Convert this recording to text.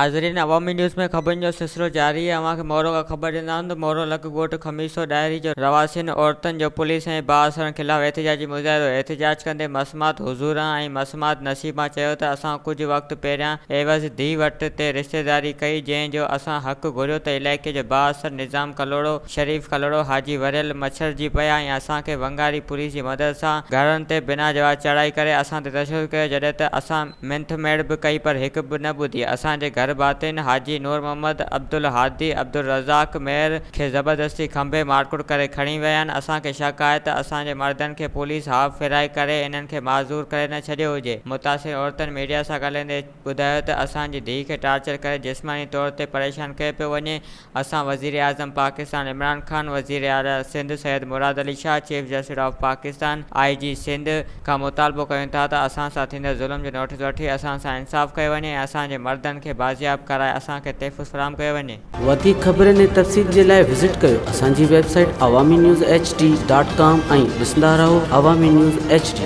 नाज़रीन, अवामी न्यूज़ में खबरनि जो सिलसिलो जारी है। अवां खे मोरो का ख़बर ॾींदा आहियूं त मोरो लक ॻोठ खमीसो डायरी जो रवासियुनि औरतुनि जो पुलिस ऐं बासरनि ख़िलाफ़ एहतिजाजी मुज़ाहिरो एहतिजाज कंदे मसमात हुज़ूरा ऐं मसमात नसीबा चयो त असां कुझु वक़्तु पहिरियां एवज़ धीउ वटि ते रिश्तेदारी कई, जंहिं जो असां हक़ घुरियो त इलाइक़े जो बासर निज़ाम कलोड़ो, शरीफ़ कलोड़ो, हाजी वरियल मच्छर जी पिया ऐं असांखे वंगारी पुलिस जी मदद सां घरनि ते बिना जवाब चढ़ाई करे असां ते तशदुद कयो, जॾहिं त असां मिंथ मेड़ बि कई पर हिकु बि न ॿुधी। असांजे घर बातिन हाजी नूर मोहम्मद, अब्दुल हादी, अब्दुल रज़ाक मेयर खे ज़बरदस्ती खंभे मारकुट करे खणी विया आहिनि। असांखे शक आहे त असांजे मर्दनि खे पुलिस हाफ़ फिराए करे इन्हनि खे माज़ूर करे न छॾियो हुजे। मुतासिर औरतुनि मीडिया सां ॻाल्हाईंदे ॿुधायो त असांजी धीउ खे टार्चर करे जिस्मानी तौर ते परेशान कयो पियो वञे। असां वज़ीर आज़म पाकिस्तान इमरान ख़ान, वज़ीर आला Sindh Syed Murad Ali Shah, chief justice of Pakistan IG Sindh खां मुतालबो कयूं था त असां सां थींदड़ ज़ुल्म जो नोटिस वठी असां सां इंसाफ़ कयो वञे ऐं असांजे मर्दनि खे बाज़ियाब कराए असांखे तहफ़्फ़ुज़ फ़राहम कयो वञे। वधीक ख़बरनि ऐं तफ़सील जे लाइ विज़िट कयो असांजी वेबसाइट awami news hd.com ऐं ॾिसंदा रहो अवामी न्यूज़ HD।